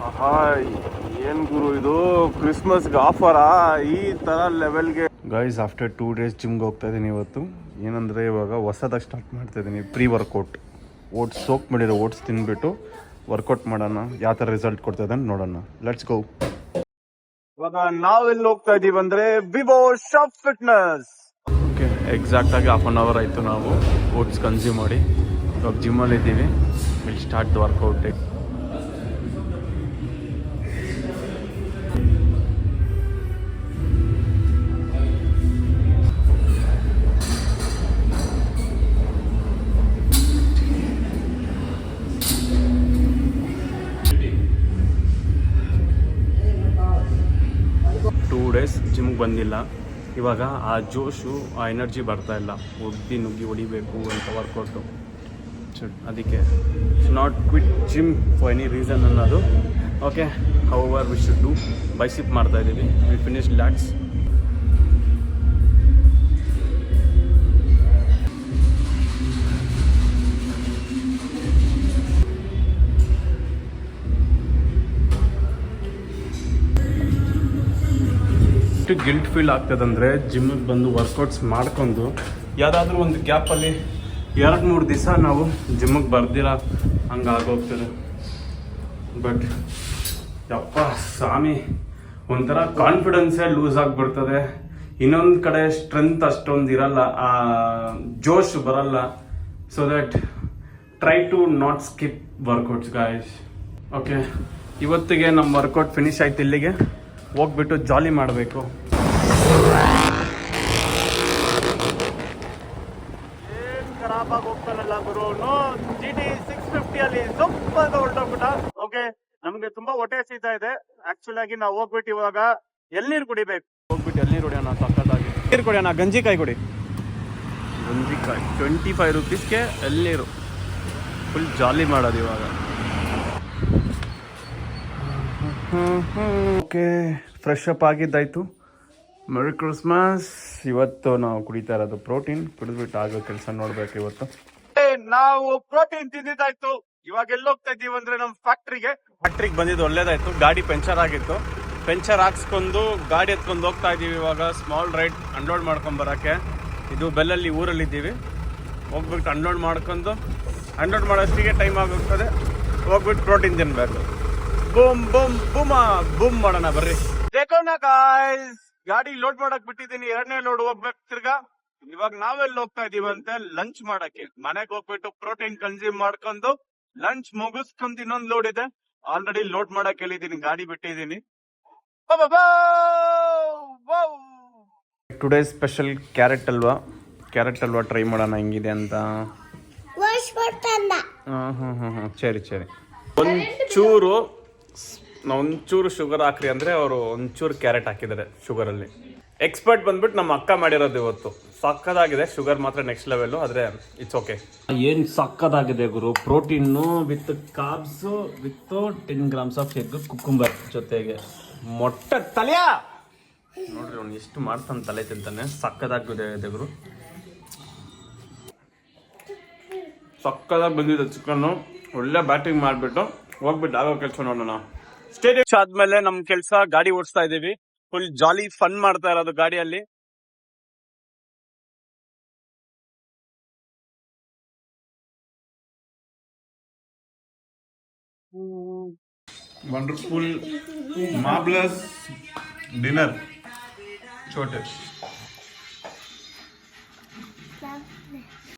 ಆಹಾ, ಏನ್ ಗುರು ಇದು ಕ್ರಿಸ್ಮಸ್ಗೆ ಆಫರಾ ಈ ತರ ಲೆವೆಲ್ಗೆ. ಗೈಸ್ ಆಫ್ಟರ್ 2 days ಜಿಮ್ಗೆ ಹೋಗ್ತಾ ಇದ್ದೀನಿ ಇವತ್ತು. ಏನಂದರೆ ಇವಾಗ ಹೊಸದಾಗಿ ಸ್ಟಾರ್ಟ್ ಮಾಡ್ತಾ ಇದ್ದೀನಿ ಪ್ರೀ ವರ್ಕೌಟ್. ಓಟ್ಸ್ ಸೋಕ್ ಮಾಡಿರೋ ಓಟ್ಸ್ ತಿಂದ್ಬಿಟ್ಟು ವರ್ಕೌಟ್ ಮಾಡೋಣ, ಯಾವ ಥರ ರಿಸಲ್ಟ್ ಕೊಡ್ತಾ ಇದೆ ನೋಡೋಣ. Let's go. ಇವಾಗ ನಾವೆಲ್ಲಿ ಹೋಗ್ತಾ ಇದೀವಿ ಅಂದರೆ ವಿವೋ ಶಾಪ್ ಫಿಟ್ನೆಸ್. ಓಕೆ, ಎಕ್ಸಾಕ್ಟಾಗಿ 1/2 hour ಆಯಿತು ನಾವು ಓಟ್ಸ್ ಕನ್ಸ್ಯೂಮ್ ಮಾಡಿ. ಇವಾಗ ಜಿಮ್ಮಲ್ಲಿ ಇದ್ದೀವಿ. Will start the workout. 2 days ಜಿಮ್ಗೆ ಬಂದಿಲ್ಲ. ಇವಾಗ ಆ ಜೋಶು, ಆ ಎನರ್ಜಿ ಬರ್ತಾ ಇಲ್ಲ. ನುಗ್ಗಿ ಹೊಡಿಬೇಕು ಅಂತ ವರ್ಕೌಟು. ಅದಕ್ಕೆ not quit gym for any reason ಅನ್ನೋದು. Okay, however we should do. Bicep ಮಾಡ್ತಾ ಇದ್ದೀವಿ. We finish lats. Guilt feel ಆಗ್ತದಂದರೆ ಜಿಮ್ಮಿಗೆ ಬಂದು ವರ್ಕೌಟ್ಸ್ ಮಾಡ್ಕೊಂಡು ಯಾವುದಾದ್ರೂ ಒಂದು ಗ್ಯಾಪಲ್ಲಿ 2-3 ದಿವಸ ನಾವು ಜಿಮ್ಮಿಗೆ ಬರ್ದಿರ ಹಂಗೆ ಆಗೋಗ್ತದೆ. ಬಟ್ ಯಪ್ಪ ಸ್ವಾಮಿ, ಒಂಥರ ಕಾನ್ಫಿಡೆನ್ಸೇ ಲೂಸ್ ಆಗಿಬಿಡ್ತದೆ. ಇನ್ನೊಂದು ಕಡೆ ಸ್ಟ್ರೆಂತ್ ಅಷ್ಟೊಂದು ಇರಲ್ಲ, ಆ ಜೋಶ್ ಬರಲ್ಲ. So that try to not skip workouts guys. Okay, ಇವತ್ತಿಗೆ ನಮ್ಮ ವರ್ಕೌಟ್ ಫಿನಿಶ್ ಆಯ್ತು. ಇಲ್ಲಿಗೆ ಹೋಗ್ಬಿಟ್ಟು ಜಾಲಿ ಮಾಡಬೇಕು. ಏನ್ ಖರಾಬಾಗಿ ಹೋಗ್ತಾನಲ್ಲ ಗುರು. GT 650 ಅಲ್ಲಿ ಸೂಪರ್ ಹೊರಟೋಗ್ಬಿಟ್ಟ. ಓಕೆ, ನಮ್ಗೆ ತುಂಬಾ ಹೊಟ್ಟೆ ಹಸಿತಾ ಇದೆ. ಆಕ್ಚುಲ್ ಆಗಿ ನಾವು ಹೋಗ್ಬಿಟ್ಟು ಇವಾಗ ಎಳ್ನೀರು ಕುಡಿಬೇಕು. ಹೋಗ್ಬಿಟ್ಟು ಎಳ್ನೀರು ಕುಡಿಯೋಣ, ಸಕ್ಕತ್ತಾಗಿ ನೀರು ಕುಡಿಯೋಣ. ಗಂಜಿಕಾಯಿ ಕುಡಿ. ಗಂಜಿಕಾಯಿ 25 rupeesಗೆ ಎಳ್ನೀರು. ಫುಲ್ ಜಾಲಿ ಮಾಡೋದು ಇವಾಗ. ಓಕೆ, ಫ್ರೆಶ್ ಅಪ್ ಆಗಿದ್ದಾಯ್ತು. Merry Christmas. ಇವತ್ತು ನಾವು ಕುಡಿತಾ ಇರೋದು ಪ್ರೋಟೀನ್. ಕುಡಿದ್ಬಿಟ್ಟು ಆಗೋ ಕೆಲಸ ನೋಡ್ಬೇಕು ಇವತ್ತು. ನಾವು ಪ್ರೋಟೀನ್ ತಿಂದಿದ್ದಾಯ್ತು. ಇವಾಗ ಎಲ್ಲಿ ಹೋಗ್ತಾ ಇದೀವಿ ಅಂದ್ರೆ ನಮ್ಮ ಫ್ಯಾಕ್ಟ್ರಿಗೆ ಬಂದಿದ್ದು ಒಳ್ಳೇದಾಯ್ತು. ಗಾಡಿ ಪಂಚರ್ ಆಗಿತ್ತು. ಪಂಚರ್ ಹಾಕ್ಸ್ಕೊಂಡು ಗಾಡಿ ಎತ್ಕೊಂಡು ಹೋಗ್ತಾ ಇದೀವಿ ಇವಾಗ. ಸ್ಮಾಲ್ ರೈಡ್ ಅನ್ಲೋಡ್ ಮಾಡ್ಕೊಂಡ್ ಬರಕ್ಕೆ. ಇದು ಬೆಲ್ಲಲ್ಲಿ ಊರಲ್ಲಿ ಇದ್ದೀವಿ. ಹೋಗ್ಬಿಟ್ಟು ಅನ್ಲೋಡ್ ಮಾಡೋಷ್ಟಿಗೆ ಟೈಮ್ ಆಗೋಗ್ತದೆ. ಹೋಗ್ಬಿಟ್ಟು ಪ್ರೋಟೀನ್ ತಿನ್ಬೇಕು. ಬೂಮ್ ಬೂಮ್ ಬೂಮ ಬೂಮ್ ಮಾಡೋಣ ಬರ್ರಿ. ದೇಕೋಣ ಗಾಯ್ಸ್, ಗಾಡಿ ಲೋಡ್ ಮಾಡಕ್ ಬಿಟ್ಟಿದ್ದೀನಿ. 2ನೇ ಲೋಡ್ ಹೋಗ್ಬೇಕು ತಿರ್ಗಾ. ಇವಾಗ ನಾವೆಲ್ಲಿ ಹೋಗ್ತಾ ಇದೀವಿ ಅಂತ ಲಂಚ್ ಮಾಡಕ್ಕೆ. ಮನೆಗೆ ಹೋಗ್ಬಿಟ್ಟು ಪ್ರೋಟೀನ್ ಕನ್ಸ್ಯೂಮ್ ಮಾಡ್ಕೊಂಡು ಲಂಚ್ ಮುಗಿಸ್ಕೊಂಡ್ ಇನ್ನೊಂದು ಲೋಡ್ ಇದೆ. ಆಲ್ರೆಡಿ ಲೋಡ್ ಮಾಡಕ್ ಹೇಳಿದೀನಿ, ಗಾಡಿ ಬಿಟ್ಟಿದ್ದೀನಿ. Today special carrot halwa try ಮಾಡೋಣ ಹೆಂಗಿದೆ ಅಂತ. ಸರಿ ಒಂಚೂರು ಶುಗರ್ ಹಾಕ್ರಿ ಅಂದ್ರೆ ಅವರು ಒಂಚೂರು ಕ್ಯಾರೆಟ್ ಹಾಕಿದ್ದಾರೆ ಶುಗರಲ್ಲಿ. ಎಕ್ಸ್ಪರ್ಟ್ ಬಂದ್ಬಿಟ್ಟು ನಮ್ಮ ಅಕ್ಕ ಮಾಡಿರೋದು ಇವತ್ತು. ಸಕ್ಕದಾಗಿದೆ. ಶುಗರ್ ಮಾತ್ರ ನೆಕ್ಸ್ಟ್ ಲೆವೆಲ್, ಆದ್ರೆ ಇಟ್ಸ್ ಓಕೆ. ಏನ್ ಸಕ್ಕದಾಗಿದೆ ಗುರು. Protein with carbs with 10 grams of egg, cucumber ಜೊತೆಗೆ ಮೊಟ್ಟೆ ತಲೆಯ ನೋಡ್ರಿ. ಅವ್ನು ಎಷ್ಟು ಮಾಡ್ತಾನೆ, ತಲೆ ತಿಂತಾನೆ. ಸಕ್ಕದಾಗಿದೆ ಗುರು. ಸಕ್ಕದಾಗಿ ಬಂದಿದೆ ಚಿಕನ್ನು. ಒಳ್ಳೆ ಬ್ಯಾಟಿಂಗ್ ಮಾಡ್ಬಿಟ್ಟು ಹೋಗ್ಬಿಟ್ಟು ಆಗೋ ಕೆಲಸ ನೋಡೋಣ. ಸ್ಟೇಡಿಯಂ ಆದ್ಮೇಲೆ ನಮ್ ಕೆಲ್ಸ ಗಾಡಿ ಓಡಿಸ್ತಾ ಇದೀವಿ. ಫುಲ್ ಜಾಲಿ ಫನ್ ಮಾಡ್ತಾ ಇರೋದು ಗಾಡಿಯಲ್ಲಿ. ವಂಡರ್ಫುಲ್ ಮಾರ್ಬಲಸ್ ಡಿನ್ನರ್ छोटे